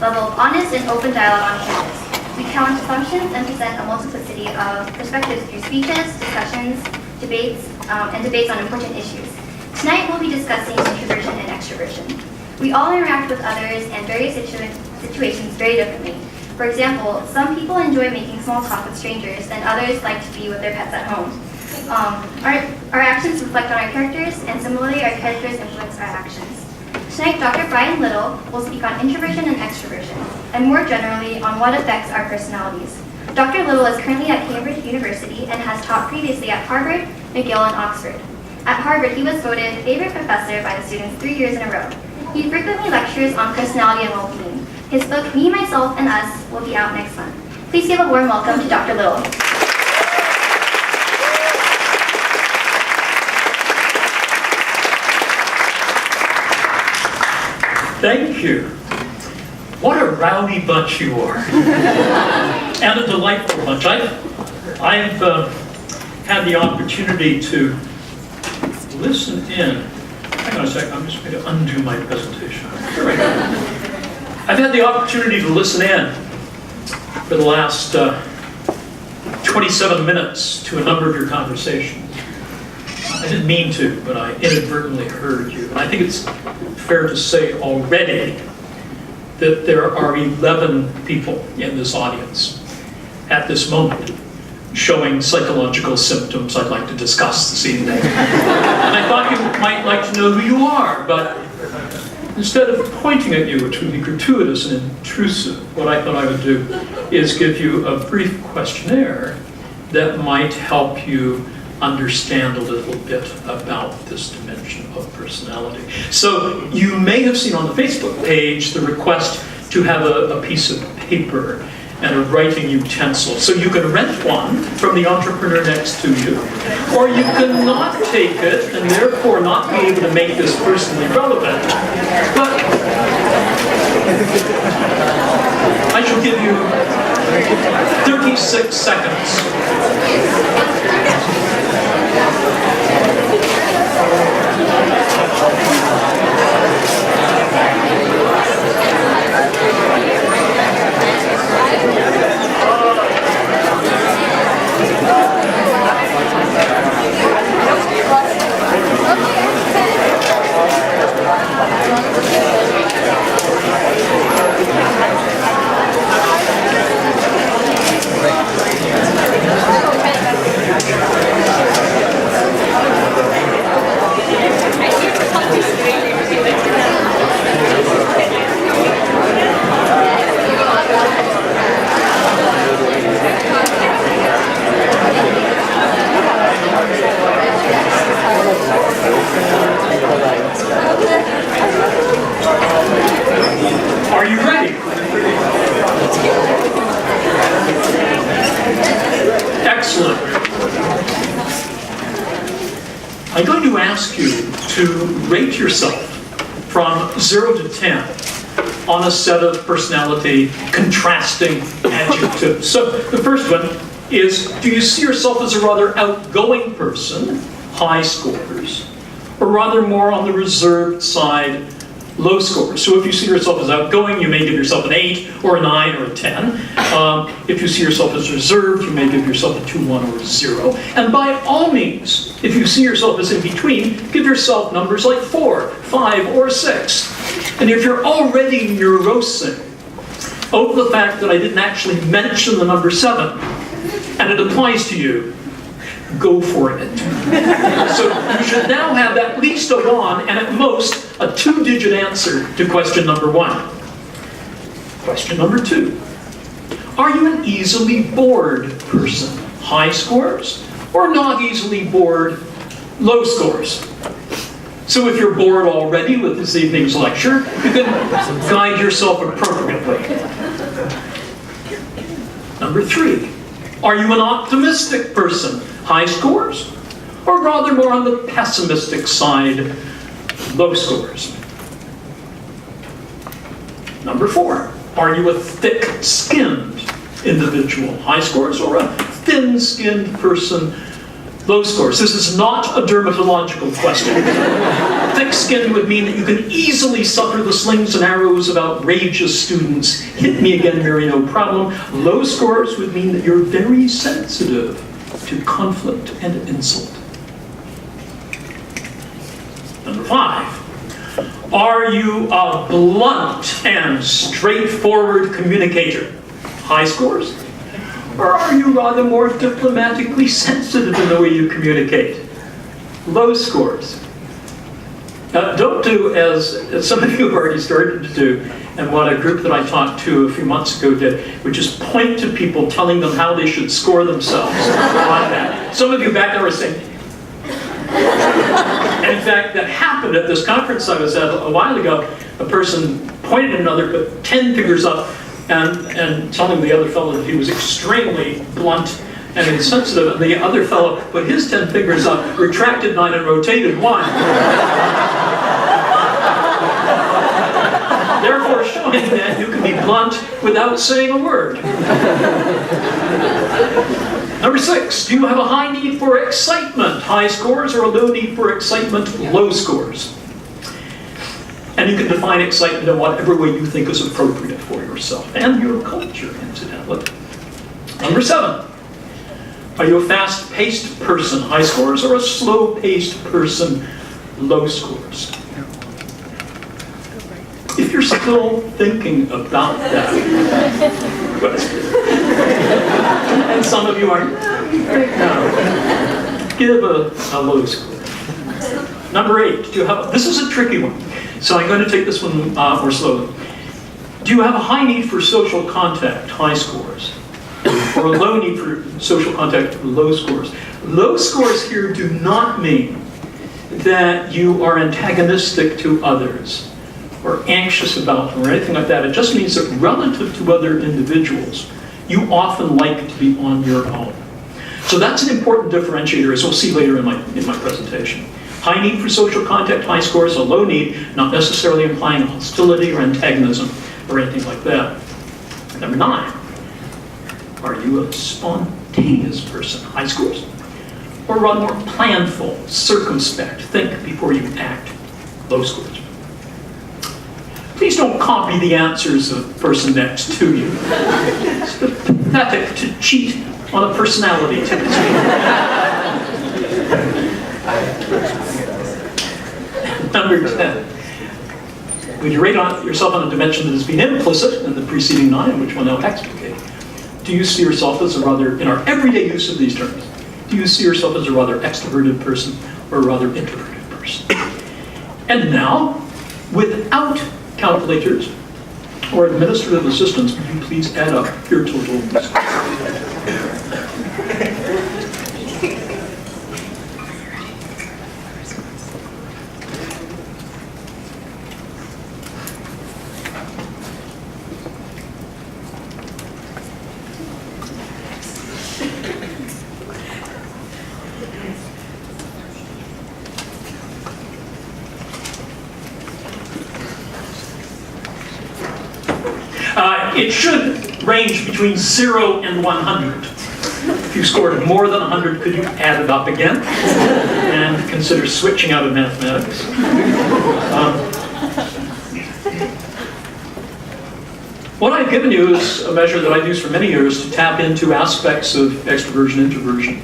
level of honest and open dialogue on campus. We challenge assumptions and present a multiplicity of perspectives through speeches, discussions, debates, and debates on important issues. Tonight we'll be discussing introversion and extroversion. We all interact with others and various situations very differently. For example, some people enjoy making small talk with strangers, and others like to be with their pets at home. Our actions reflect on our characters, and similarly, our characters influence our actions. Tonight, Dr. Brian Little will speak on introversion and extroversion, and more generally, on what affects our personalities. Dr. Little is currently at Cambridge University and has taught previously at Harvard, McGill, and Oxford. At Harvard, he was voted favorite professor by the students 3 years in a row. He frequently lectures on personality and well-being. His book, Me, Myself, and Us, will be out next month. Please give a warm welcome to Dr. Little. Thank you. What a rowdy bunch you are. And a delightful bunch. I've had the opportunity to listen in. Hang on a second, I'm just going to undo my presentation. There we go. I've had the opportunity to listen in for the last 27 minutes to a number of your conversations. I didn't mean to, but I inadvertently heard you. And I think it's fair to say already that there are 11 people in this audience at this moment showing psychological symptoms I'd like to discuss this evening. And I thought you might like to know who you are, but instead of pointing at you, which would be gratuitous and intrusive, what I thought I would do is give you a brief questionnaire that might help you understand a little bit about this dimension of personality. So you may have seen on the Facebook page the request to have a piece of paper and a writing utensil. So you can rent one from the entrepreneur next to you, or you can not take it and therefore not be able to make this personally relevant. But I shall give you 36 seconds. Are you ready? Excellent. I'm going to ask you to rate yourself from 0 to 10 on a set of personality contrasting adjectives. So the first one is, do you see yourself as a rather outgoing person, high scores, or rather more on the reserved side, low scores? So if you see yourself as outgoing, you may give yourself an 8 or a 9 or a 10. If you see yourself as reserved, you may give yourself a 2, 1, or a 0. And by all means, if you see yourself as in between, give yourself numbers like 4, 5, or 6. And if you're already neurosing over the fact that I didn't actually mention the number 7, and it applies to you, go for it. So you should now have at least a 1 and at most a 2-digit answer to question number 1. Question number 2. Are you an easily bored person? High scores or not easily bored? Low scores. So if you're bored already with this evening's lecture, you can guide yourself appropriately. Number 3. Are you an optimistic person? High scores? Or rather more on the pessimistic side, low scores? Number 4. Are you a thick-skinned individual? High scores? Or a thin-skinned person? Low scores. This is not a dermatological question. Thick-skinned would mean that you can easily suffer the slings and arrows of outrageous students. Hit me again, Mary, no problem. Low scores would mean that you're very sensitive to conflict and insult. Number 5. Are you a blunt and straightforward communicator? High scores? Or are you rather more diplomatically sensitive in the way you communicate? Low scores. Don't do as some of you have already started to do, and what a group that I talked to a few months ago did, which is point to people telling them how they should score themselves like that. Some of you back there were saying, and in fact, that happened at this conference I was at a while ago. A person pointed at another, put 10 fingers up, and telling the other fellow that he was extremely blunt and insensitive, and the other fellow put his 10 fingers up, retracted 9, and rotated 1. Therefore showing that you can be blunt without saying a word. Number 6, do you have a high need for excitement? High scores, or a low need for excitement? Low scores. And you can define excitement in whatever way you think is appropriate for yourself and your culture, incidentally. Number 7, are you a fast-paced person? High scores, or a slow-paced person? Low scores. If you're still thinking about that question, and some of you are, no, give a low score. Number 8, do you have, this is a tricky one, so I'm going to take this one more slowly. Do you have a high need for social contact? High scores. Or a low need for social contact? Low scores. Low scores here do not mean that you are antagonistic to others or anxious about them or anything like that. It just means that relative to other individuals, you often like to be on your own. So that's an important differentiator, as we'll see later in my presentation. High need for social contact, high scores, a low need, not necessarily implying hostility or antagonism or anything like that. Number 9, are you a spontaneous person? High scores. Or rather more planful, circumspect, think before you act? Low scores. Please don't copy the answers of the person next to you. It's pathetic to cheat on a personality test. Number 10. Would you rate yourself on a dimension that has been implicit in the preceding 9, which we'll now explicate? Do you see yourself as a rather, in our everyday use of these terms, do you see yourself as a rather extroverted person or a rather introverted person? And now, without calculators or administrative assistants, would you please add up your total scores? It should range between 0 and 100. If you scored more than 100, could you add it up again and consider switching out of mathematics? What I've given you is a measure that I've used for many years to tap into aspects of extroversion, introversion.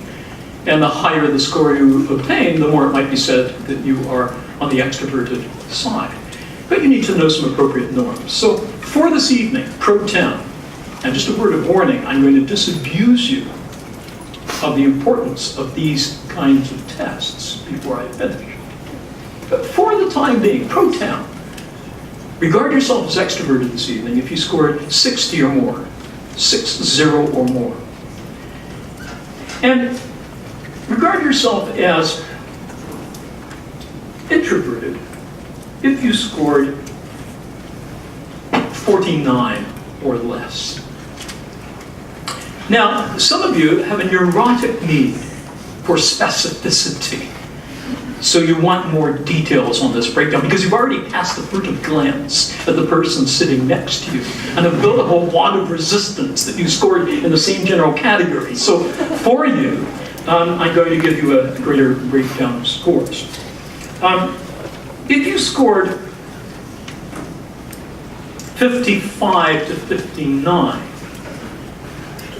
And the higher the score you obtain, the more it might be said that you are on the extroverted side. But you need to know some appropriate norms. So for this evening, pro tem, and just a word of warning, I'm going to disabuse you of the importance of these kinds of tests before I finish. But for the time being, pro tem, regard yourself as extroverted this evening if you scored 60 or more, 60 or more. And regard yourself as introverted if you scored 49 or less. Now, some of you have a neurotic need for specificity. So you want more details on this breakdown because you've already passed the furtive glance at the person sitting next to you and have built a whole wad of resistance that you scored in the same general category. So for you, I'm going to give you a greater breakdown of scores. If you scored 55 to 59,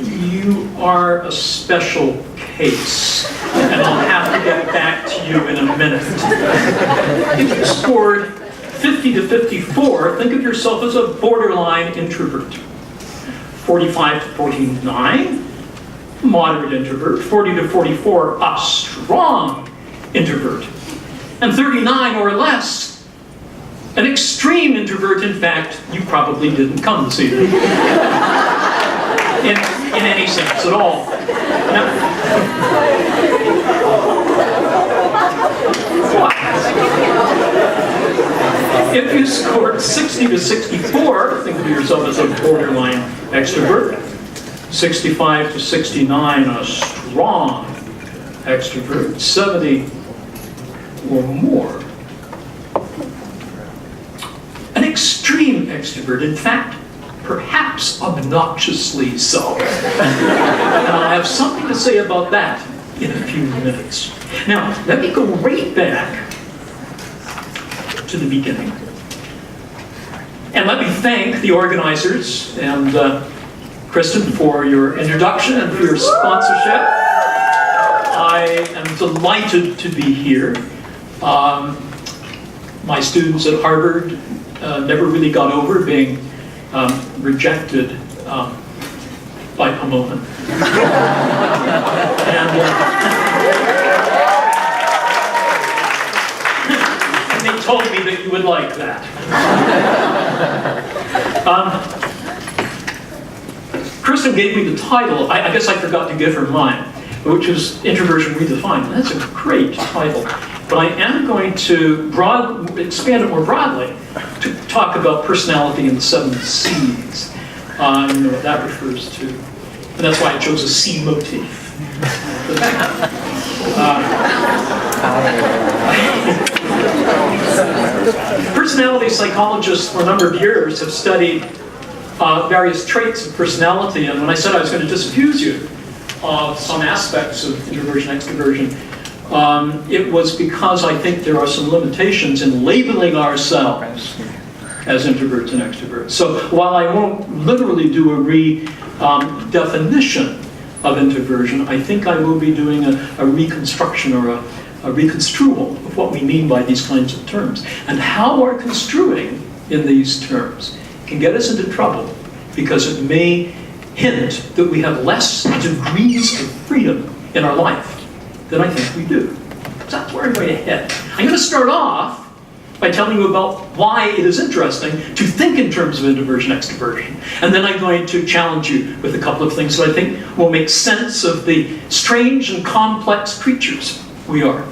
you are a special case, and I'll have to get back to you in a minute. If you scored 50 to 54, think of yourself as a borderline introvert. 45 to 49, moderate introvert. 40 to 44, a strong introvert. And 39 or less, an extreme introvert. In fact, you probably didn't come this evening. In any sense at all. Now, if you scored 60 to 64, think of yourself as a borderline extrovert. 65 to 69, a strong extrovert. 70 or more, an extreme extrovert. In fact, perhaps obnoxiously so. And I'll have something to say about that in a few minutes. Now, let me go right back to the beginning. And let me thank the organizers and Kristen for your introduction and for your sponsorship. I am delighted to be here. My students at Harvard never really got over being rejected by Pomona. And they told me that you would like that. Kristen gave me the title, I guess I forgot to give her mine, which is Introversion Redefined. That's a great title. But I am going to expand it more broadly to talk about personality in the 7 C's. You know what that refers to. And that's why I chose a C motif. Personality psychologists for a number of years have studied various traits of personality, and when I said I was going to disabuse you of some aspects of introversion, extroversion, it was because I think there are some limitations in labeling ourselves as introverts and extroverts. So while I won't literally do a redefinition of introversion, I think I will be doing a reconstruction or a reconstrual of what we mean by these kinds of terms. And how our construing in these terms can get us into trouble because it may hint that we have less degrees of freedom in our life than I think we do. So that's where I'm going to head. I'm going to start off by telling you about why it is interesting to think in terms of introversion, extroversion. And then I'm going to challenge you with a couple of things that I think will make sense of the strange and complex creatures we are.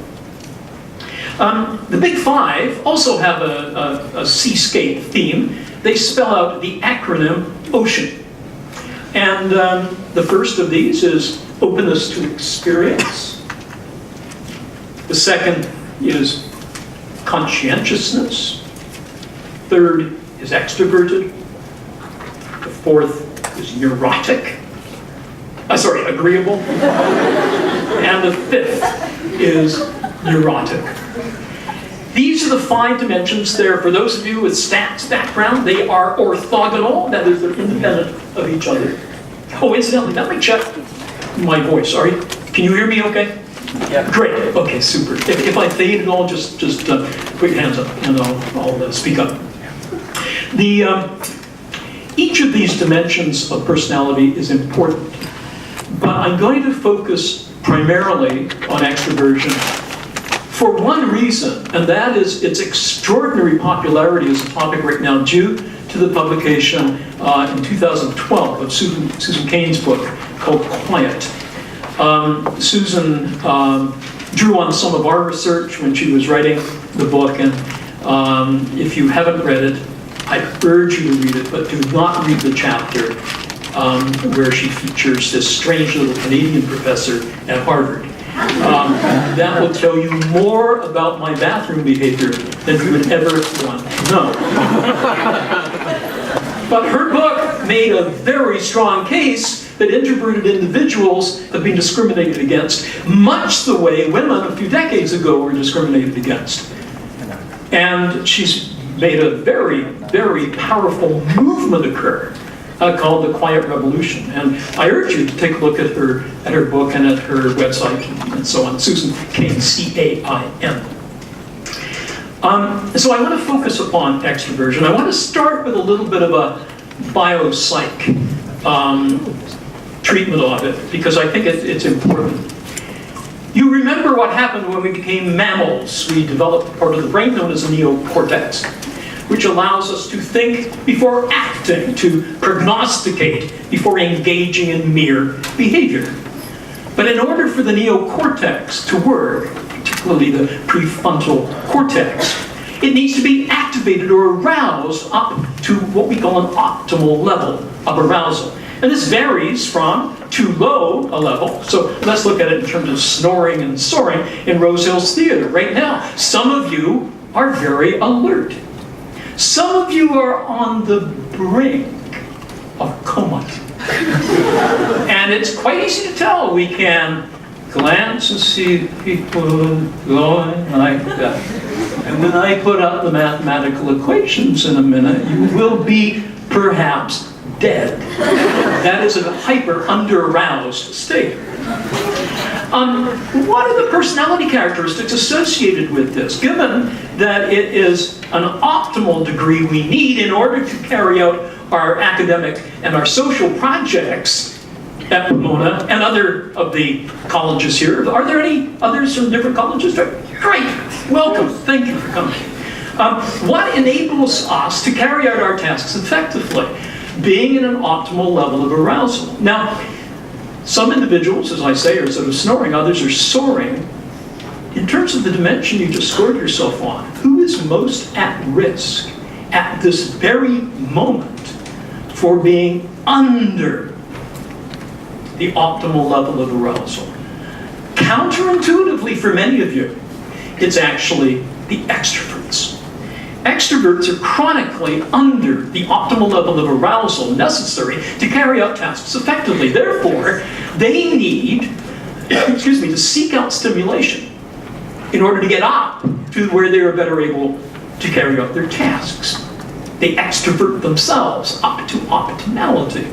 The Big Five also have a seascape theme. They spell out the acronym OCEAN. And the first of these is openness to experience. The second is conscientiousness. Third is extroverted. The fourth is neurotic. Agreeable. And the fifth is neurotic. These are the 5 dimensions. They're, for those of you with stats background, they are orthogonal. That is, they're independent of each other. Oh, incidentally, let me check my voice. Can you hear me okay? Yeah. Great. Okay, super. If I fade at all, just put your hands up and I'll speak up. Each of these dimensions of personality is important, but I'm going to focus primarily on extroversion for one reason, and that is its extraordinary popularity as a topic right now due to the publication in 2012 of Susan Cain's book called Quiet. Susan drew on some of our research when she was writing the book, and if you haven't read it, I urge you to read it, but do not read the chapter where she features this strange little Canadian professor at Harvard. That will tell you more about my bathroom behavior than you would ever want to know. But her book made a very strong case that introverted individuals have been discriminated against, much the way women a few decades ago were discriminated against. And she's made a very, very powerful movement occur called the Quiet Revolution. And I urge you to take a look at her book and at her website and so on. Susan Cain, C-A-I-N. So I want to focus upon extroversion. I want to start with a little bit of a biopsych treatment of it, because I think it's important. You remember what happened when we became mammals. We developed a part of the brain known as the neocortex, which allows us to think before acting, to prognosticate before engaging in mere behavior. But in order for the neocortex to work, particularly the prefrontal cortex, it needs to be activated or aroused up to what we call an optimal level of arousal. And this varies from too low a level. So let's look at it in terms of snoring and soaring in Rose Hills Theater right now. Some of you are very alert. Some of you are on the brink of coma. And it's quite easy to tell. We can glance and see people going like that. And when I put up the mathematical equations in a minute, you will be perhaps dead. That is a hyper under-aroused state. What are the personality characteristics associated with this, given that it is an optimal degree we need in order to carry out our academic and our social projects at Pomona and other of the colleges here? Are there any others from different colleges? Great, welcome, thank you for coming. What enables us to carry out our tasks effectively? Being in an optimal level of arousal. Now, some individuals, as I say, are sort of snoring, others are soaring. In terms of the dimension you just scored yourself on, who is most at risk at this very moment for being under the optimal level of arousal? Counterintuitively for many of you, it's actually the extroverts. Extroverts are chronically under the optimal level of arousal necessary to carry out tasks effectively. Therefore, they need, to seek out stimulation in order to get up to where they are better able to carry out their tasks. They extrovert themselves up to optimality.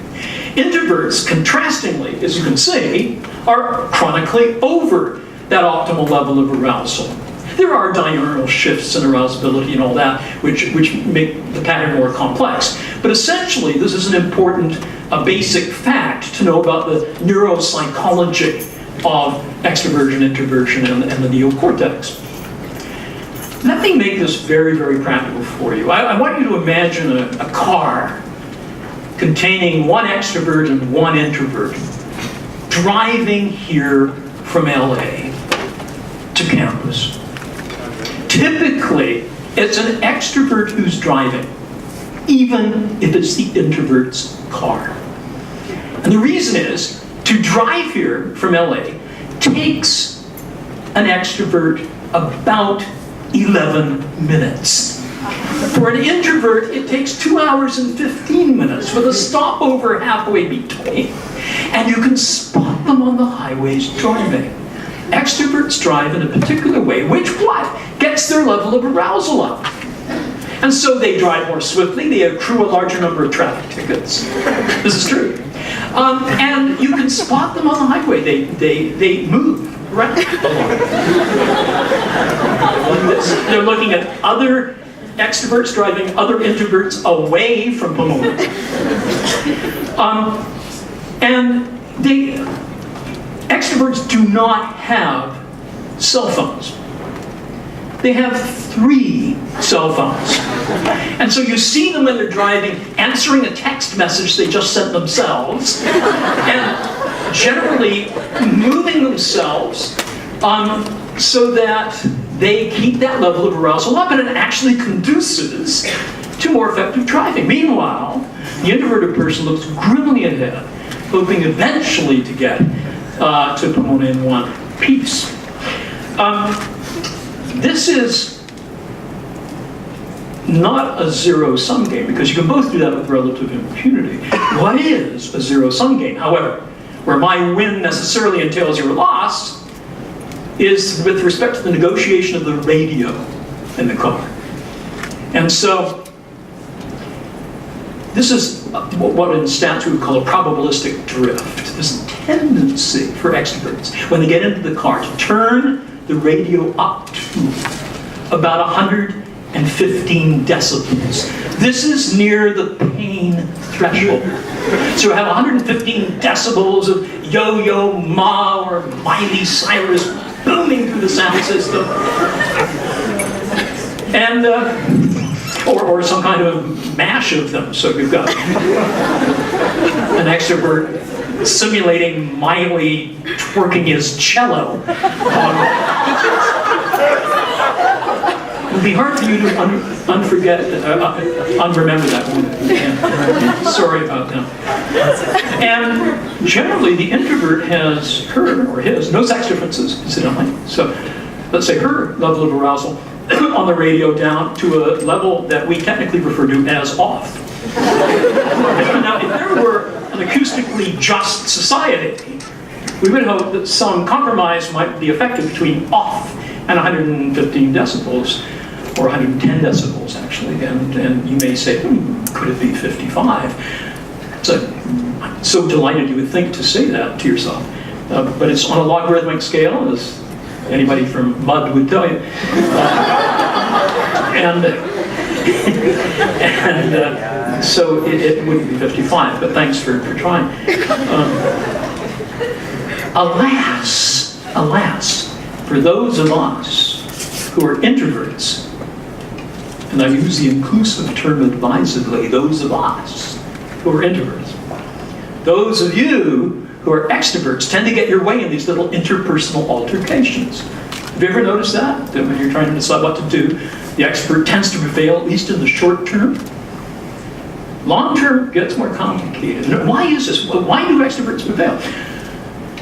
Introverts, contrastingly, as you can see, are chronically over that optimal level of arousal. There are diurnal shifts in arousability and all that, which make the pattern more complex. But essentially, this is an important, basic fact to know about the neuropsychology of extroversion, introversion, and the neocortex. Let me make this very, very practical for you. I want you to imagine a car containing one extrovert and one introvert driving here from LA to campus. Typically, it's an extrovert who's driving, even if it's the introvert's car. And the reason is, to drive here from LA takes an extrovert about 11 minutes. For an introvert, it takes 2 hours and 15 minutes with a stopover halfway between. And you can spot them on the highways driving. Extroverts drive in a particular way, which gets their level of arousal up. And so they drive more swiftly, they accrue a larger number of traffic tickets. This is true. And you can spot them on the highway. They move right along. They're looking at other extroverts driving other introverts away from Pomona. Extroverts do not have cell phones. They have 3 cell phones. And so you see them when they're driving, answering a text message they just sent themselves, and generally moving themselves so that they keep that level of arousal up, and it actually conduces to more effective driving. Meanwhile, the introverted person looks grimly ahead, hoping eventually to get to Pomona in one piece. not a zero-sum game, because you can both do that with relative impunity. What is a zero-sum game, however, where my win necessarily entails your loss, is with respect to the negotiation of the radio in the car. And so, this is what in stats we would call a probabilistic drift. This tendency for extroverts, when they get into the car, to turn the radio up to about 115 decibels. This is near the pain threshold. So we have 115 decibels of Yo-Yo Ma or Miley Cyrus booming through the sound system. And, or some kind of mash of them. So you've got an extrovert simulating Miley twerking his cello. It would be hard for you to unremember that one. Yeah. Sorry about that. And generally, the introvert has her or his, no sex differences, incidentally. So let's say her level of arousal on the radio down to a level that we technically refer to as off. Now, if there were an acoustically just society, we would hope that some compromise might be effective between off and 115 decibels, or 110 decibels actually, and you may say, could it be 55? So, I'm so delighted you would think to say that to yourself, but it's on a logarithmic scale, as anybody from MUD would tell you. So it wouldn't be 55, but thanks for trying. Alas, for those of us who are introverts, and I use the inclusive term advisedly, those of us who are introverts, those of you who are extroverts tend to get your way in these little interpersonal altercations. Have you ever noticed that? That when you're trying to decide what to do, the extrovert tends to prevail, at least in the short term. Long term gets more complicated. Why is this? Why do extroverts prevail?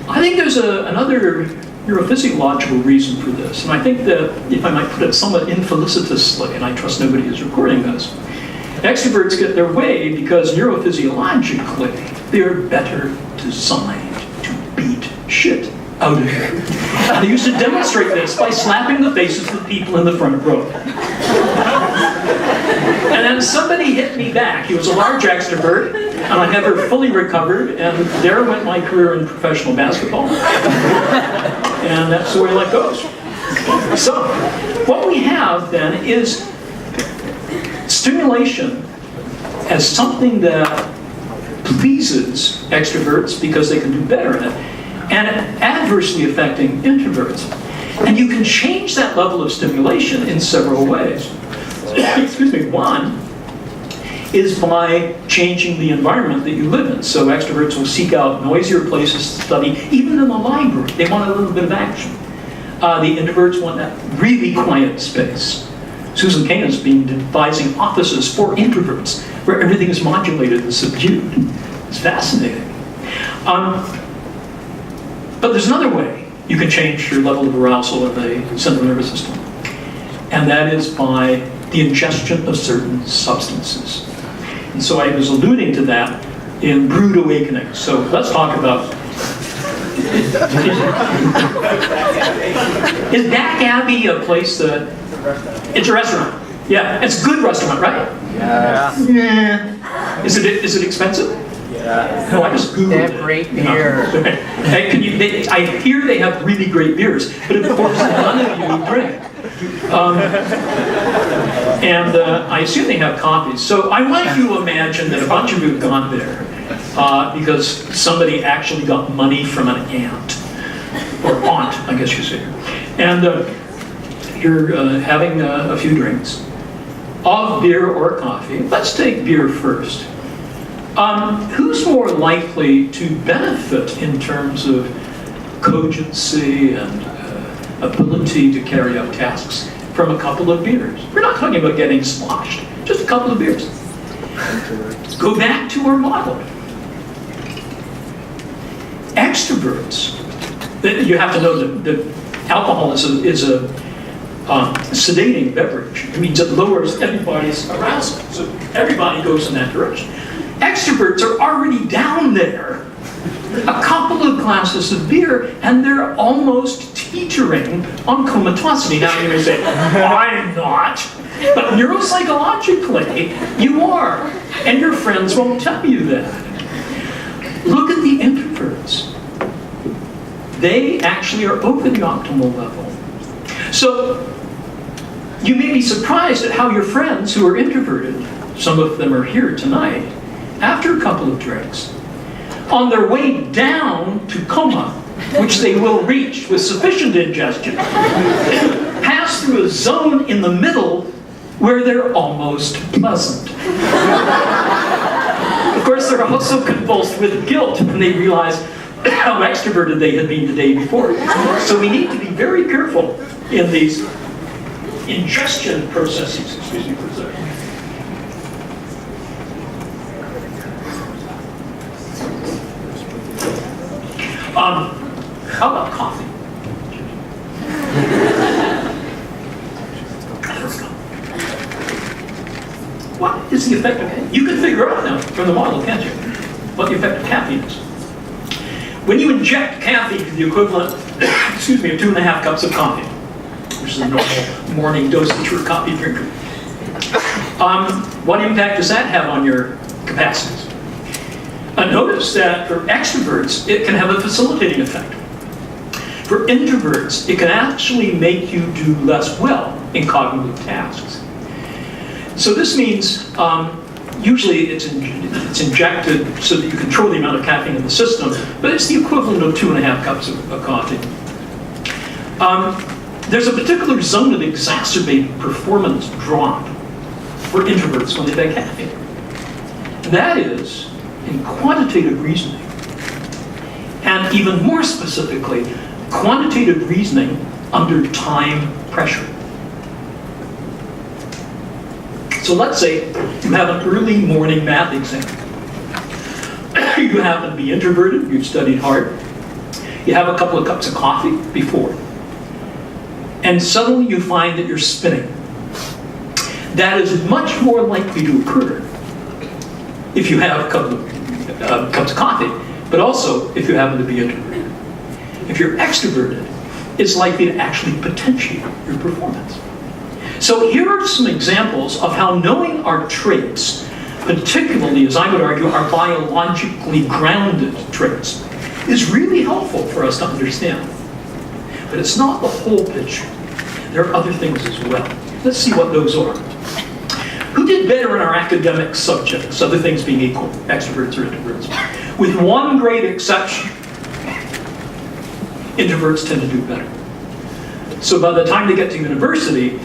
I think there's another neurophysiological reason for this, and I think that, if I might put it somewhat infelicitously, and I trust nobody is recording this, extroverts get their way because neurophysiologically they're better designed to beat shit out of you. And they used to demonstrate this by slapping the faces of the people in the front row. And then somebody hit me back. He was a large extrovert, and I never fully recovered, and there went my career in professional basketball. And that's the way life goes. So, what we have then is stimulation as something that pleases extroverts because they can do better in it, and adversely affecting introverts. And you can change that level of stimulation in several ways. Excuse me. One is by changing the environment that you live in. So extroverts will seek out noisier places to study, even in the library. They want a little bit of action. The introverts want that really quiet space. Susan Cain has been devising offices for introverts, where everything is modulated and subdued. It's fascinating. But there's another way you can change your level of arousal in the central nervous system. And that is by the ingestion of certain substances. And so I was alluding to that in Brood Awakening. So let's talk about... Is Dak Abbey a place that... It's a restaurant. Yeah, it's a good restaurant, right? Yeah. Yeah. Is it expensive? Yeah. No, I just Googled They it. have great beer. Hey, I hear they have really great beers, but of course none of you drink. I assume they have coffees. So I want you to imagine that a bunch of you have gone there because somebody actually got money from an aunt, or aunt, I guess you say. And you're having a few drinks of beer or coffee. Let's take beer first. Who's more likely to benefit in terms of cogency and ability to carry out tasks from a couple of beers? We're not talking about getting sloshed, just a couple of beers. Go back to our model. Extroverts, you have to know that alcohol is a sedating beverage. It means it lowers everybody's arousal, so everybody goes in that direction. Extroverts are already down there, a couple of glasses of beer, and they're almost teetering on comatosity. Now you may say, I'm not. But neuropsychologically, you are. And your friends won't tell you that. Look at the introverts. They actually are over the optimal level. So you may be surprised at how your friends who are introverted, some of them are here tonight, after a couple of drinks, on their way down to coma, which they will reach with sufficient ingestion, pass through a zone in the middle where they're almost pleasant. Of course, they're also convulsed with guilt when they realize how extroverted they had been the day before. So we need to be very careful in these ingestion processes. Excuse me for a second. How about coffee? What is the effect of caffeine? You can figure out now from the model, can't you? What the effect of caffeine is. When you inject caffeine to the equivalent, excuse me, of 2.5 cups of coffee, which is a normal morning dosage for a coffee drinker, what impact does that have on your capacities? Notice that for extroverts, it can have a facilitating effect. For introverts, it can actually make you do less well in cognitive tasks. So this means usually it's injected so that you control the amount of caffeine in the system, but it's the equivalent of 2.5 cups of coffee. There's a particular zone of exacerbated performance drop for introverts when they take caffeine. That is in quantitative reasoning. And even more specifically, quantitative reasoning under time pressure. So let's say you have an early morning math exam. You happen to be introverted, you've studied hard, you have a couple of cups of coffee before, and suddenly you find that you're spinning. That is much more likely to occur if you have a couple of cups of coffee, but also if you happen to be introverted. If you're extroverted, it's likely to actually potentiate your performance. So here are some examples of how knowing our traits, particularly, as I would argue, our biologically grounded traits, is really helpful for us to understand. But it's not the whole picture. There are other things as well. Let's see what those are. Who did better in our academic subjects, other things being equal, extroverts or introverts? With one great exception, introverts tend to do better. So by the time they get to university,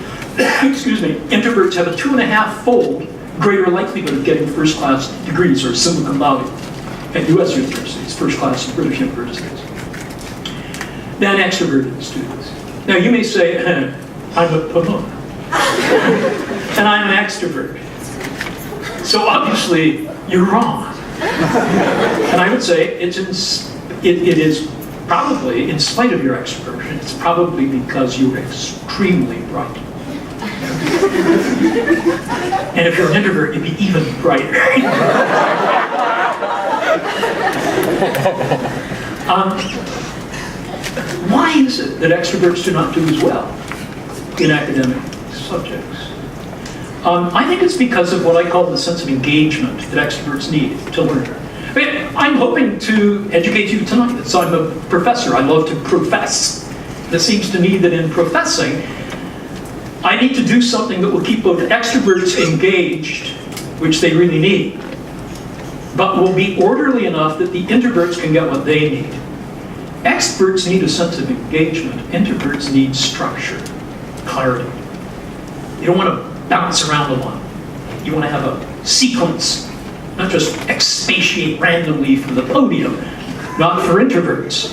excuse me, introverts have a 2.5-fold greater likelihood of getting first-class degrees or summa cum laude at U.S. universities, first-class British universities, than extroverted students. Now you may say, I'm a Pomona, and I'm an extrovert. So obviously, you're wrong. And I would say it is probably, in spite of your extroversion, it's probably because you're extremely bright. And if you're an introvert, you'd be even brighter. Why is it that extroverts do not do as well in academic subjects? I think it's because of what I call the sense of engagement that extroverts need to learn. I mean, I'm hoping to educate you tonight. So I'm a professor. I love to profess. It seems to me that in professing, I need to do something that will keep both extroverts engaged, which they really need, but will be orderly enough that the introverts can get what they need. Extroverts need a sense of engagement. Introverts need structure, clarity. You don't want to bounce around a lot. You want to have a sequence, not just expatiate randomly from the podium. Not for introverts.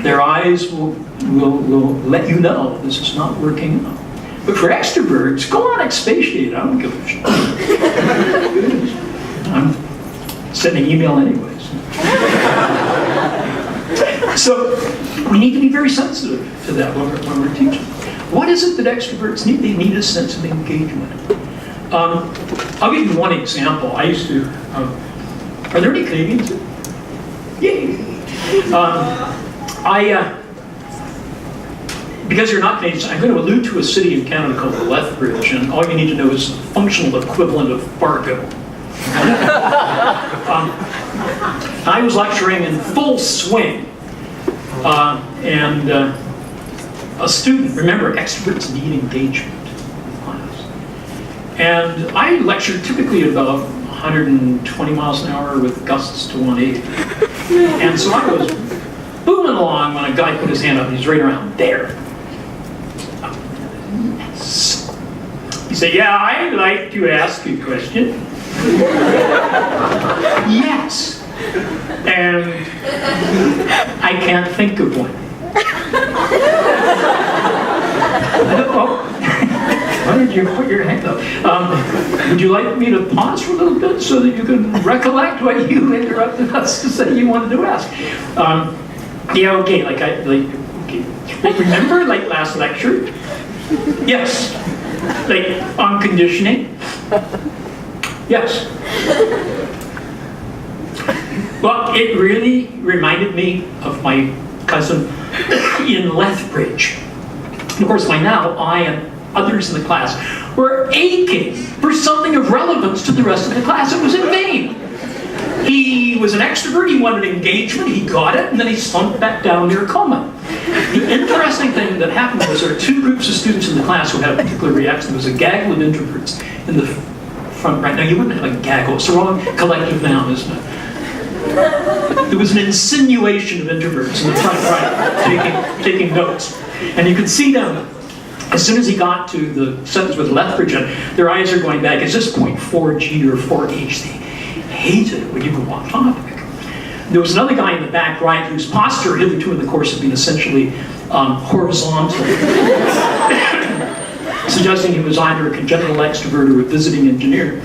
Their eyes will let you know this is not working out. But for extroverts, go on, expatiate. I don't give a shit. I'm sending email anyways. So we need to be very sensitive to that when we're teaching. What is it that extroverts need? They need a sense of engagement. I'll give you one example. I used to, are there any Canadians? Yay! Because you're not Canadian, I'm going to allude to a city in Canada called Lethbridge, and all you need to know is the functional equivalent of Fargo. I was lecturing in full swing, and a student, remember, extroverts need engagement in class. And I lectured typically at about 120 miles an hour with gusts to 180. And so I was booming along when a guy put his hand up, and he's right around there. He said, yeah, I'd like to ask you a question. Yes. And I can't think of one. Why did you put your hand up? Would you like me to pause for a little bit so that you can recollect what you interrupted us to say you wanted to ask? Yeah, okay, okay. Remember, like last lecture? Yes. Like, on conditioning? Yes. Well, it really reminded me of my cousin in Lethbridge. And of course, by now, I and others in the class were aching for something of relevance to the rest of the class. It was in vain. He was an extrovert, he wanted engagement, he got it, and then he slumped back down near a coma. The interesting thing that happened was there were two groups of students in the class who had a particular reaction. There was a gaggle of introverts in the front right. Now, you wouldn't have a gaggle. It's the wrong collective noun, isn't it? There was an insinuation of introverts in the front right, taking notes. And you could see them, as soon as he got to the sentence with Lethbridge, their eyes are going back. Is this point 4G or 4H? They hated it when you go off topic. There was another guy in the back right whose posture hitherto in the course had been essentially horizontal, suggesting he was either a congenital extrovert or a visiting engineer.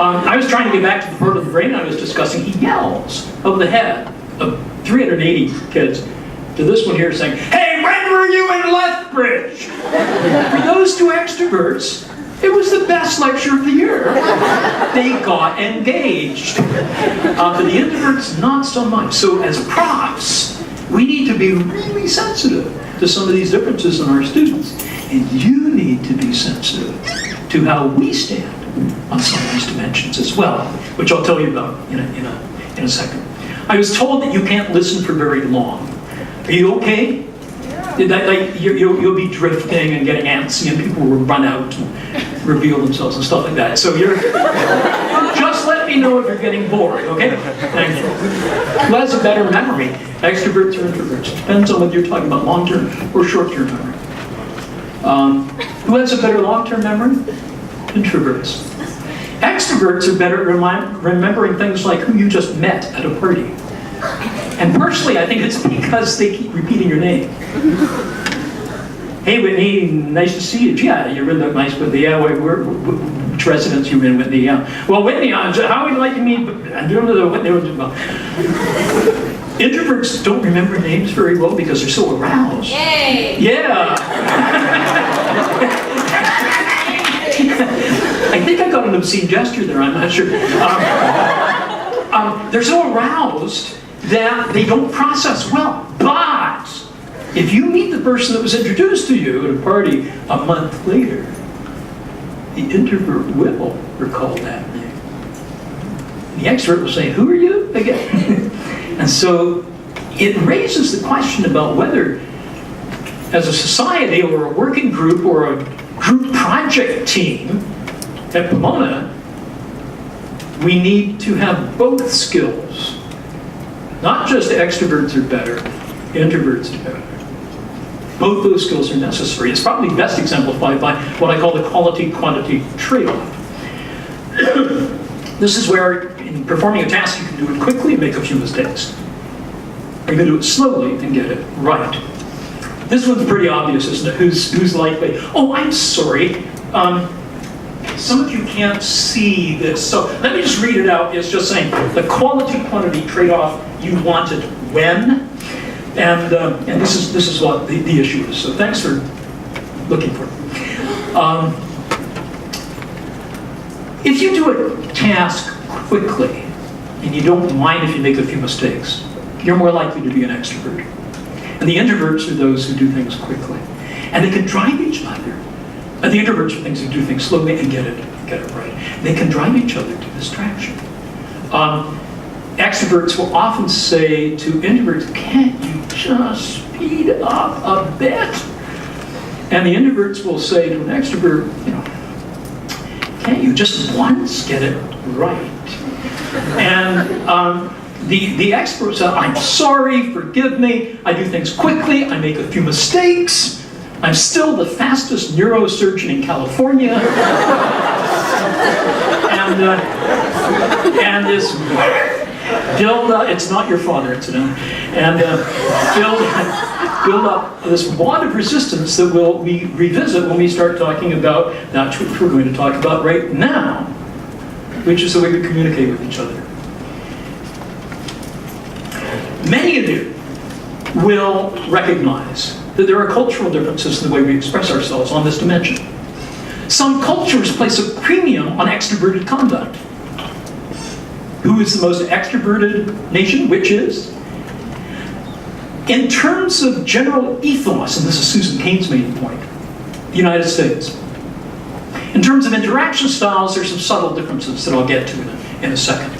I was trying to get back to the part of the brain I was discussing. He yells over the head of 380 kids to this one here saying, hey, when were you in Lethbridge? For those two extroverts, it was the best lecture of the year. They got engaged. For the introverts, not so much. So as profs, we need to be really sensitive to some of these differences in our students. And you need to be sensitive to how we stand on some of these dimensions as well, which I'll tell you about in a second. I was told that you can't listen for very long. Are you okay? You'll be drifting and getting antsy, and people will run out and reveal themselves and stuff like that. So just let me know if you're getting bored, okay? Thank you. Who has a better memory, extroverts or introverts? It depends on whether you're talking about long-term or short-term memory. Who has a better long-term memory? Introverts. Extroverts are better at remembering things like who you just met at a party. And personally, I think it's because they keep repeating your name. Hey, Whitney, nice to see you. Yeah, you really look nice, Whitney. Yeah, which residence you in, Whitney? Yeah. Well, Whitney, how would you like to meet? I don't know what they were about. Introverts don't remember names very well because they're so aroused. Yay! Yeah. I think I got an obscene gesture there, I'm not sure. They're so aroused that they don't process well. But if you meet the person that was introduced to you at a party a month later, the introvert will recall that name. The extrovert will say, who are you again? And so it raises the question about whether, as a society or a working group or a group project team at Pomona, we need to have both skills. Not just extroverts are better, introverts are better. Both those skills are necessary. It's probably best exemplified by what I call the quality-quantity trade-off. This is where, in performing a task, you can do it quickly and make a few mistakes. Or you can do it slowly and get it right. This one's pretty obvious, isn't it? Who's likely? Oh, I'm sorry. Some of you can't see this, so let me just read it out. It's just saying the quality-quantity trade-off, you want it when, And this is what the issue is. So thanks for looking for it. If you do a task quickly, and you don't mind if you make a few mistakes, you're more likely to be an extrovert. And the introverts are those who do things quickly. And they can drive each other. And the introverts are things who do things slowly and get it right. They can drive each other to distraction. Extroverts will often say to introverts, can't you just speed up a bit? And the introverts will say to an extrovert, can't you just once get it right? And the experts say, I'm sorry, forgive me, I do things quickly, I make a few mistakes, I'm still the fastest neurosurgeon in California. And this build up, it's not your father, incidentally, and build up this wand of resistance that we revisit when we start talking about that's what we're going to talk about right now, which is the way we communicate with each other. Many of you will recognize that there are cultural differences in the way we express ourselves on this dimension. Some cultures place a premium on extroverted conduct. Who is the most extroverted nation? Which is? In terms of general ethos, and this is Susan Cain's main point, the United States. In terms of interaction styles, there's some subtle differences that I'll get to in a second.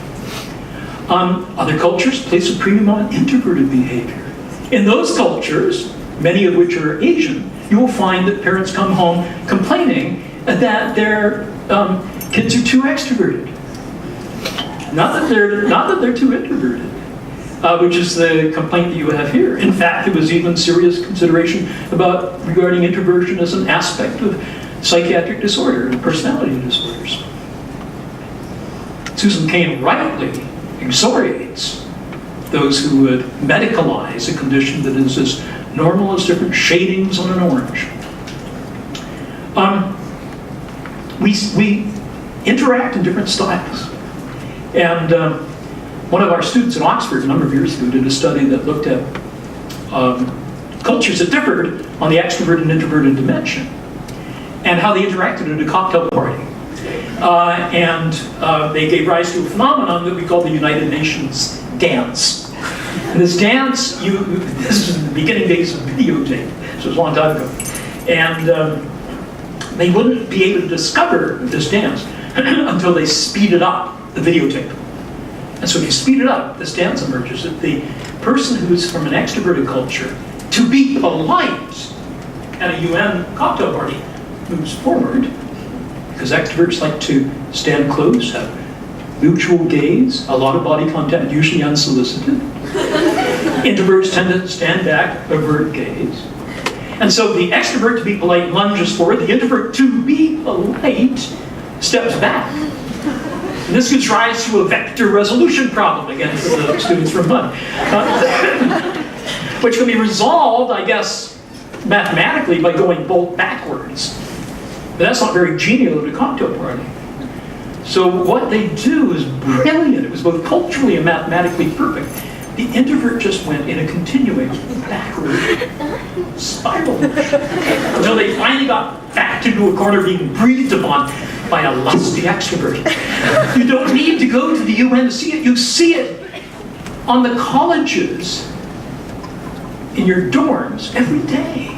Other cultures place a premium on introverted behavior. In those cultures, many of which are Asian, you will find that parents come home complaining that their kids are too extroverted. Not that they're too introverted, which is the complaint that you have here. In fact, there was even serious consideration regarding introversion as an aspect of psychiatric disorder and personality disorders. Susan Cain rightly excoriates those who would medicalize a condition that is as normal as different shadings on an orange. We interact in different styles. And one of our students at Oxford a number of years ago did a study that looked at cultures that differed on the extroverted and introverted dimension and how they interacted at a cocktail party. They gave rise to a phenomenon that we call the United Nations dance. And this dance, this is in the beginning days of videotape, so it was a long time ago. And they wouldn't be able to discover this dance until they speeded up the videotape. And so if you speed it up, this dance emerges that the person who's from an extroverted culture, to be polite at a UN cocktail party, moves forward, because extroverts like to stand close, have mutual gaze, a lot of body contact, usually unsolicited. Introverts tend to stand back, avert gaze. And so the extrovert, to be polite, lunges forward. The introvert, to be polite, steps back. And this gives rise to a vector resolution problem against the students from MUD, which can be resolved, I guess, mathematically by going both backwards. But that's not very genial at a cocktail party. So what they do is brilliant. It was both culturally and mathematically perfect. The introvert just went in a continuing backward spiral until they finally got backed into a corner being breathed upon by a lusty extrovert. You don't need to go to the UN to see it. You see it on the colleges, in your dorms, every day.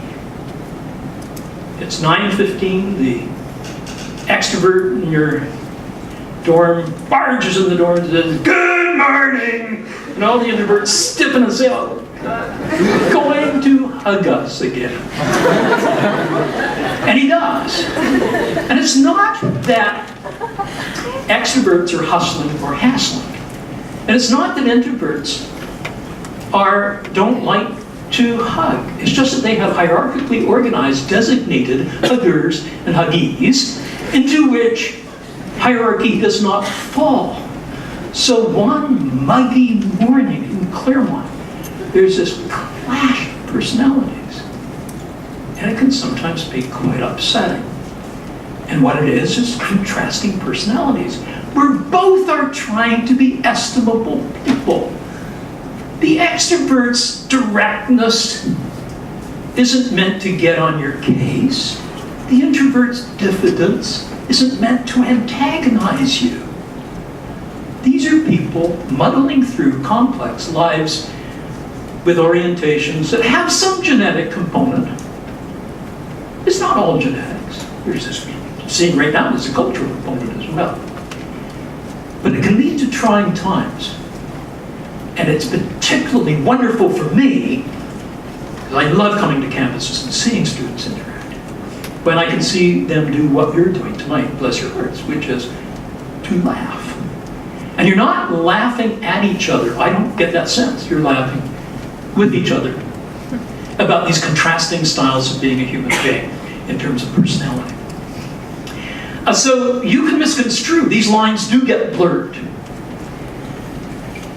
It's 9:15, the extrovert in your dorm barges in the door and says, "Good morning!" And all the introverts stiffen and say, "Oh, going to hug us again." And he does. And it's not that extroverts are hustling or hassling. And it's not that introverts don't like to hug. It's just that they have hierarchically organized, designated huggers and huggies into which hierarchy does not fall. So one muggy morning in Claremont, there's this clash of personalities. And it can sometimes be quite upsetting. And what it is contrasting personalities, where both are trying to be estimable people. The extrovert's directness isn't meant to get on your case. The introvert's diffidence isn't meant to antagonize you. These are people muddling through complex lives with orientations that have some genetic component. It's not all genetics. There's this, seeing right now, there's a cultural component as well. But it can lead to trying times. And it's particularly wonderful for me, because I love coming to campuses and seeing students interact, when I can see them do what you're doing tonight, bless your hearts, which is to laugh. And you're not laughing at each other. I don't get that sense. You're laughing with each other about these contrasting styles of being a human being in terms of personality. So you can misconstrue. These lines do get blurred.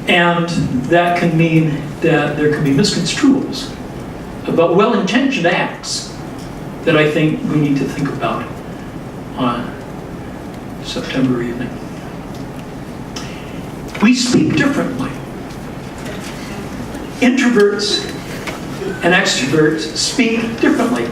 And that can mean that there can be misconstruals about well-intentioned acts that I think we need to think about on September evening. We speak differently. Introverts and extroverts speak differently.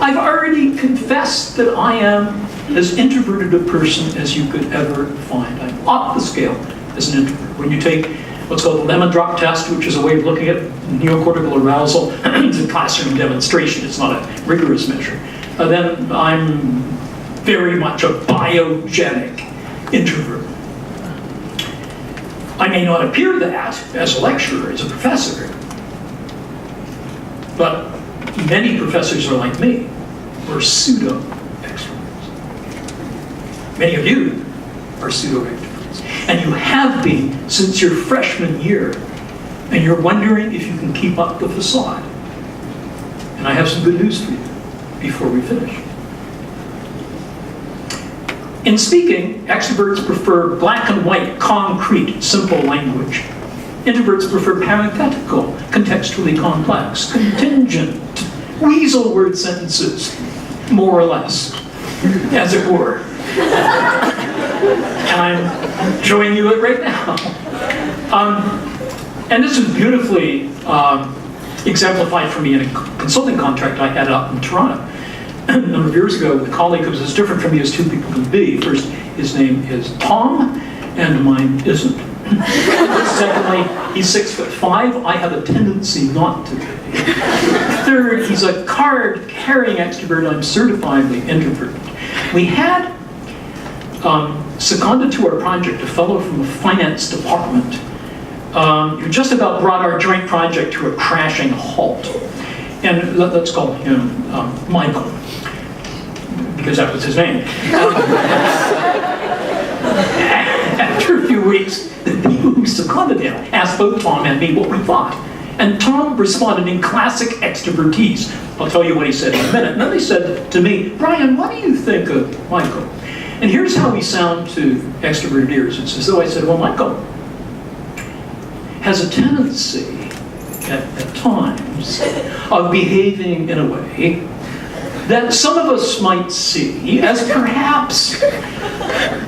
I've already confessed that I am as introverted a person as you could ever find. I'm off the scale as an introvert. When you take what's called the lemon drop test, which is a way of looking at neocortical arousal, it's a classroom demonstration, it's not a rigorous measure, then I'm very much a biogenic introvert. I may not appear that as a lecturer, as a professor, but many professors are like me. We're pseudo-extroverts. Many of you are pseudo-extroverts. And you have been since your freshman year. And you're wondering if you can keep up the facade. And I have some good news for you before we finish. In speaking, extroverts prefer black and white, concrete, simple language. Introverts prefer parenthetical, contextually complex, contingent, weasel word sentences, more or less, as it were. And I'm showing you it right now. And this is beautifully exemplified for me in a consulting contract I had up in Toronto a number of years ago with a colleague who was as different from me as two people can be. First, his name is Tom, and mine isn't. Secondly, he's 6'5". I have a tendency not to be. Third, he's a card-carrying extrovert. I'm certifiably introverted. We had seconded to our project a fellow from the finance department who just about brought our joint project to a crashing halt. And let's call him Michael, because that was his name. After a few weeks, the people who seconded him asked both Tom and me what we thought. And Tom responded in classic extrovertese. I'll tell you what he said in a minute. And then they said to me, Brian, what do you think of Michael? And here's how we sound to extroverted ears. It's as though I said, well, Michael has a tendency at times of behaving in a way that some of us might see as perhaps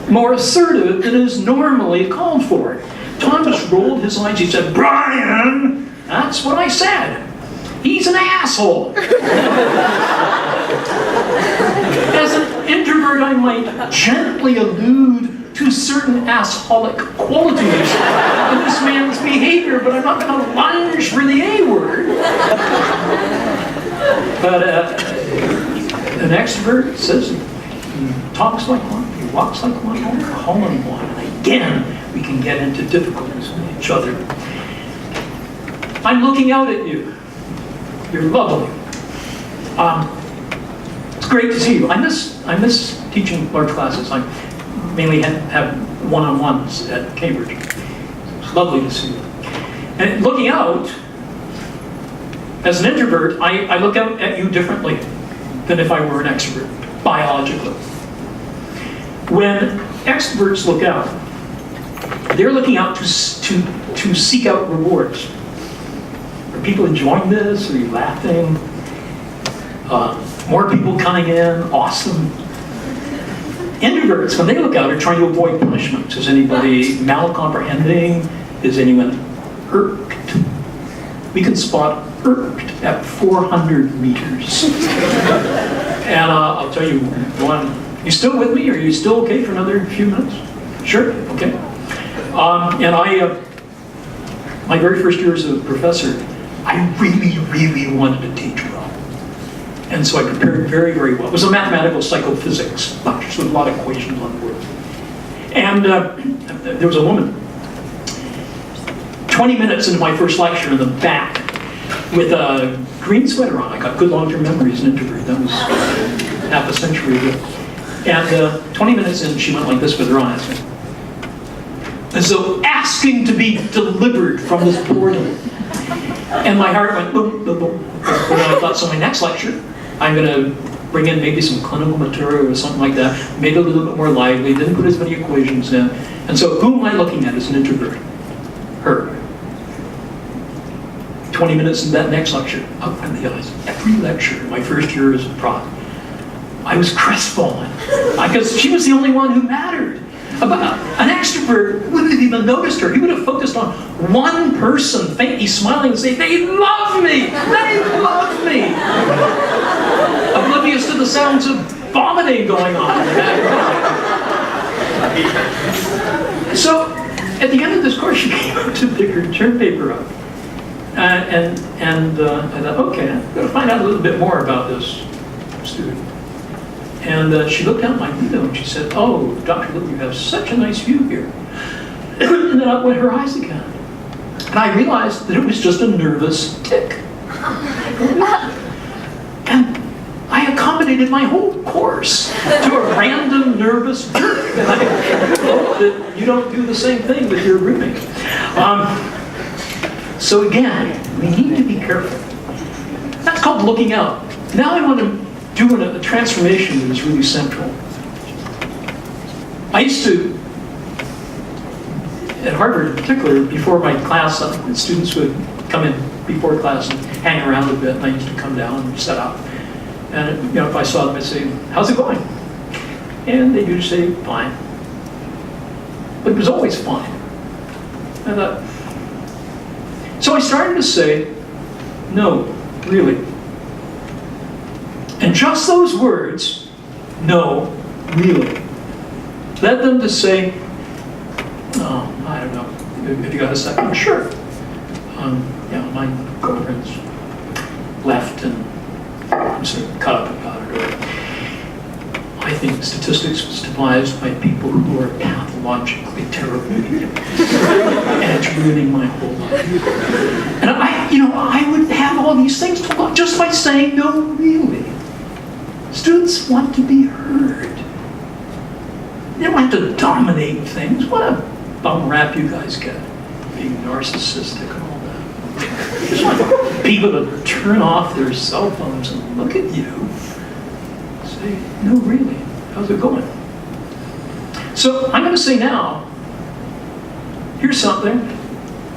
more assertive than is normally called for. Thomas rolled his eyes. He said, Brian, that's what I said. He's an asshole. As an introvert, I might gently allude to certain assholic qualities in this man's behavior, but I'm not going to lunge for the A word. But an extrovert says he talks like one, he walks like one, he'll call him one. And again, we can get into difficulties with each other. I'm looking out at you. You're lovely. It's great to see you. I miss teaching large classes. I mainly have one-on-ones at Cambridge. It's lovely to see you. And looking out, as an introvert, I look out at you differently than if I were an extrovert, biologically. When extroverts look out, they're looking out to seek out rewards. Are people enjoying this? Are you laughing? More people coming in? Awesome. Introverts, when they look out, are trying to avoid punishment. Is anybody malcomprehending? Is anyone irked we can spot Earth at 400 meters. And I'll tell you one, you still with me? Are you still okay for another few minutes? Sure, okay. And my very first year as a professor, I really, really wanted to teach well. And so I prepared very, very well. It was a mathematical psychophysics lecture, so a lot of equations on the board. And there was a woman, 20 minutes into my first lecture in the back, with a green sweater on. I got good long-term memory as an introvert. That was half a century ago. And 20 minutes in, she went like this with her eyes. And so asking to be delivered from this boredom. And my heart went boom, boom, boom. And I thought, so my next lecture, I'm going to bring in maybe some clinical material or something like that, make it a little bit more lively, didn't put as many equations in. And so who am I looking at as an introvert? Her. 20 minutes in that next lecture, up in the eyes. Every lecture, my first year as a prof, I was crestfallen because she was the only one who mattered. An extrovert wouldn't have even noticed her. He would have focused on one person, faintly smiling and saying, "They love me! They love me!" Oblivious to the sounds of vomiting going on in the background. So, at the end of this course, she came out to pick her term paper up. And I thought, okay, I'm going to find out a little bit more about this student. And she looked out my window and she said, "Oh, Dr. Liu, you have such a nice view here." And then up went her eyes again. And I realized that it was just a nervous tick. And I accommodated my whole course to a random nervous jerk. And I hope that you don't do the same thing with your roommate. So again, we need to be careful. That's called looking out. Now I want to do a transformation that is really central. I used to, at Harvard in particular, before my class, students would come in before class and hang around a bit, and I used to come down and set up. And if I saw them, I'd say, "How's it going?" And they'd usually say, "Fine." But it was always fine. I thought, so I started to say, "No, really." And just those words, "No, really," led them to say, "Oh, I don't know. Have you got a second?" "Sure. Yeah, my girlfriend's left and I'm sort of cut up about it. Or I think statistics was devised by people who are pathologically terrible people. And it's ruining my whole life." And I would have all these things told off just by saying, "No, really." Students want to be heard. They don't have to dominate things. What a bum rap you guys get, being narcissistic and all that. You just want people to turn off their cell phones and look at you. Say, "No, really, how's it going?" So I'm going to say now, here's something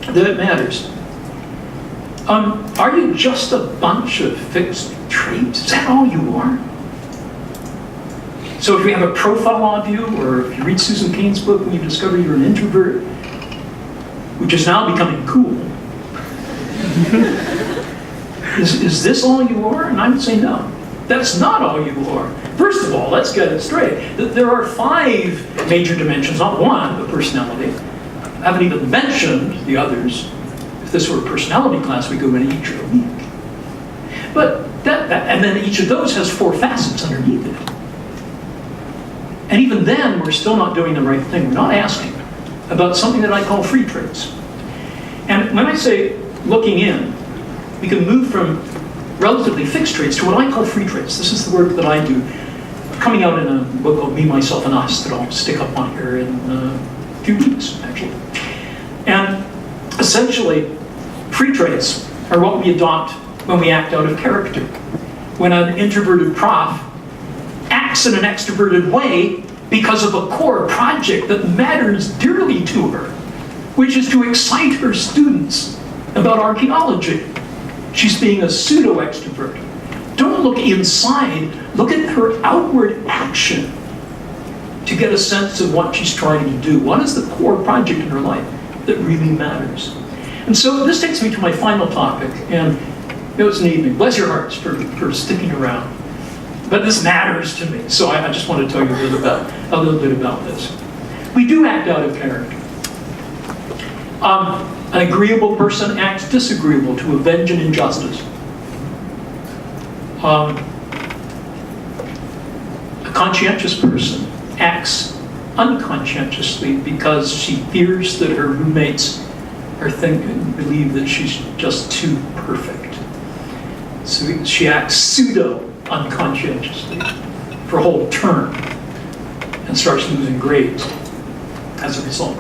that matters. Are you just a bunch of fixed traits? Is that all you are? So if you have a profile on you, or if you read Susan Cain's book and you discover you're an introvert, which is now becoming cool, is this all you are? And I would say no. That's not all you are. First of all, let's get it straight. There are 5 major dimensions, not one, but personality. I haven't even mentioned the others. If this were a personality class, we go in each a week. But and then each of those has 4 facets underneath it. And even then, we're still not doing the right thing. We're not asking about something that I call free traits. And when I say looking in, we can move from relatively fixed traits to what I call free traits. This is the work that I do, coming out in a book called Me, Myself, and Us that I'll stick up on here in a few weeks, actually. And essentially, free traits are what we adopt when we act out of character. When an introverted prof acts in an extroverted way because of a core project that matters dearly to her, which is to excite her students about archaeology. She's being a pseudo-extrovert. Don't look inside, look at her outward action to get a sense of what she's trying to do. What is the core project in her life that really matters? And so this takes me to my final topic, and it was an evening. Bless your hearts for sticking around. But this matters to me, so I just want to tell you a little bit about this. We do act out of character. An agreeable person acts disagreeable to avenge an injustice. A conscientious person acts unconscientiously because she fears that her roommates believe that she's just too perfect. So she acts pseudo-unconscientiously for a whole term and starts losing grades as a result.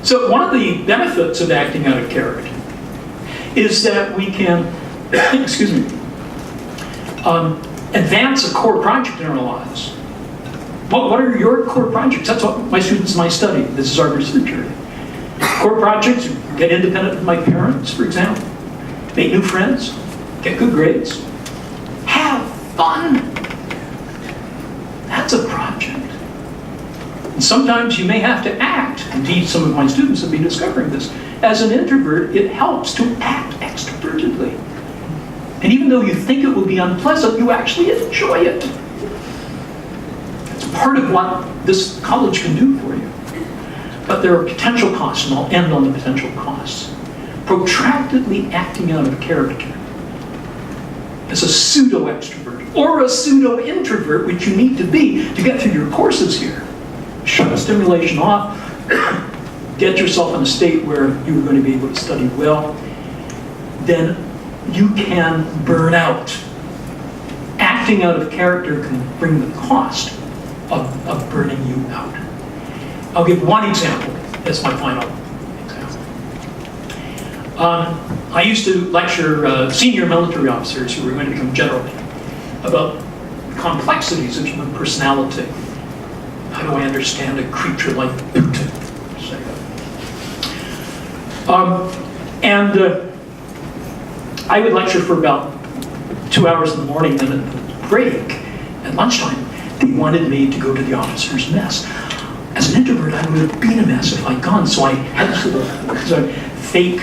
So one of the benefits of acting out of character is that we can, advance a core project in our lives. What are your core projects? That's what my students and I study. This is our research area. Core projects: get independent of my parents, for example, make new friends, get good grades, have fun. That's a project. And sometimes you may have to act. Indeed, some of my students have been discovering this. As an introvert, it helps to act extrovertedly. And even though you think it will be unpleasant, you actually enjoy it. It's part of what this college can do for you. But there are potential costs, and I'll end on the potential costs. Protractedly acting out of character as a pseudo-extrovert or a pseudo-introvert, which you need to be to get through your courses here. Shut the stimulation off, get yourself in a state where you're going to be able to study well, then you can burn out. Acting out of character can bring the cost of burning you out. I'll give one example as my final example. I used to lecture senior military officers who were going to become general about complexities of human personality. How do I understand a creature like Putin? I would lecture for about 2 hours in the morning, then at the break, at lunchtime, they wanted me to go to the officers' mess. As an introvert, I would have been a mess if I'd gone, so I had this little fake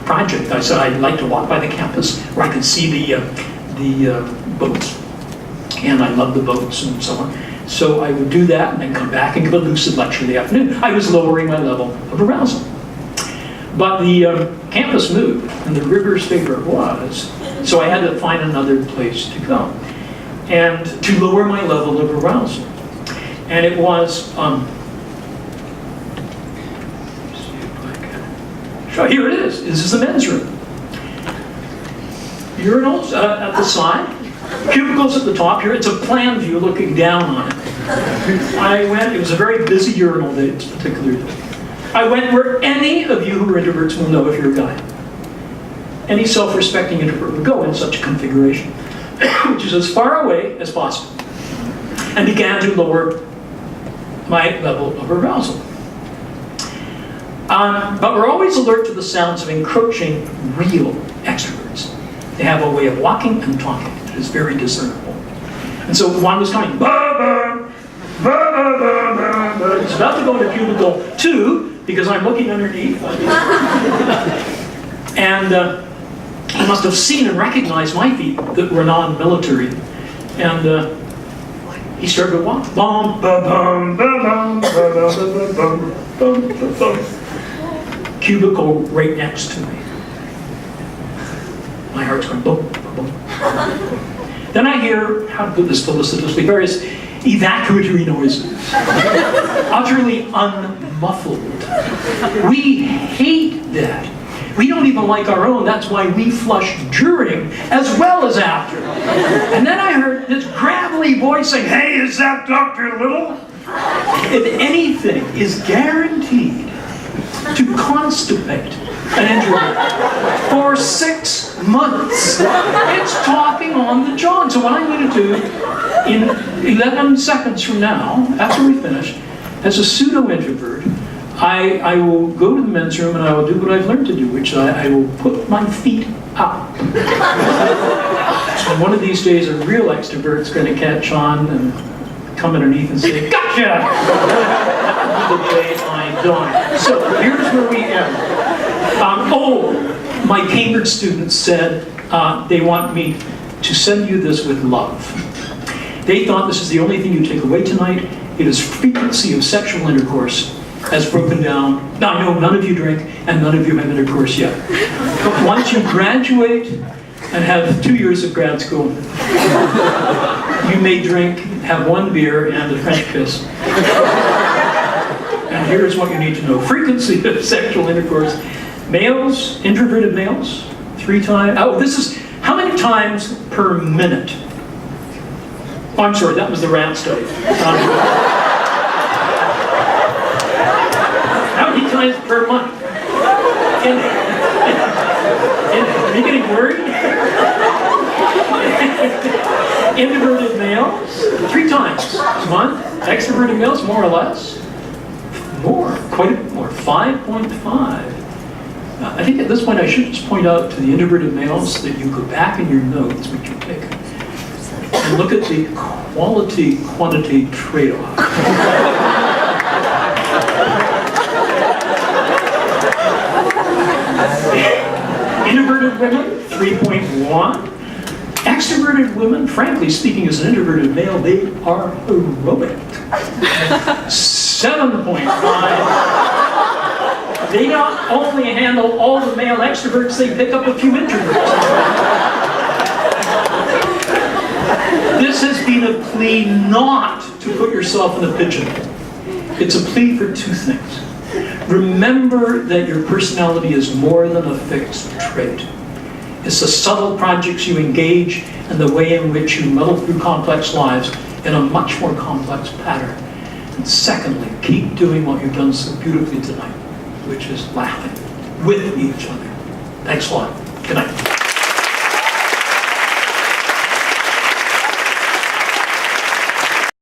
project. I said I'd like to walk by the campus where I could see the boats, and I love the boats and so on. So I would do that and then come back and give a lucid lecture in the afternoon. I was lowering my level of arousal. But the campus moved, and the river stayed where it was, so I had to find another place to go, and to lower my level of arousal. And it was, here it is. This is the men's room. Urinals at the side, cubicles at the top here. It's a plan view looking down on it. It was a very busy urinal day, this particular day. I went where any of you who are introverts will know if you're a guy. Any self-respecting introvert would go in such a configuration, which is as far away as possible, and began to lower my level of arousal. But we're always alert to the sounds of encroaching real extroverts. They have a way of walking and talking that is very discernible. And so one was coming, it's about to go into cubicle 2, because I'm looking underneath. And he must have seen and recognized my feet that were non-military. And he started to walk. Cubicle right next to me. My heart's going boom, boom, boom. Then I hear, how to put this felicitously, various evacuatory noises, utterly unmuffled. We hate that. We don't even like our own. That's why we flush during as well as after. And then I heard this gravelly voice saying, "Hey, is that Dr. Little?" If anything is guaranteed to constipate an introvert for 6 months, it's talking on the John. So what I'm going to do in 11 seconds from now, after we finish, as a pseudo-introvert, I will go to the men's room and I will do what I've learned to do, which I will put my feet up. And one of these days, a real extrovert's going to catch on and come underneath and say, "Gotcha!" That will be the day I die. So here's where we end. My Cambridge students said they want me to send you this with love. They thought this is the only thing you take away tonight. It is frequency of sexual intercourse as broken down. Now, I know none of you drink and none of you have intercourse yet. But once you graduate and have 2 years of grad school, you may drink, have 1 beer and a French kiss. And here's what you need to know. Frequency of sexual intercourse. Males, introverted males, 3 times. Oh, this is how many times per minute? Oh, I'm sorry, that was the rat study. How many times per month? Are you getting worried? Introverted males, 3 times a month. Extroverted males, more or less. More, quite a bit more, 5.5. I think at this point I should just point out to the introverted males that you go back in your notes, which you pick, and look at the quality-quantity trade-off. Introverted women, 3.1. Extroverted women, frankly speaking, as an introverted male, they are heroic. 7.5. They not only handle all the male extroverts, they pick up a few introverts. This has been a plea not to put yourself in a pigeonhole. It's a plea for 2 things. Remember that your personality is more than a fixed trait. It's the subtle projects you engage and the way in which you muddle through complex lives in a much more complex pattern. And secondly, keep doing what you've done so beautifully tonight, which is laughing with each other. Thanks a lot. Good night.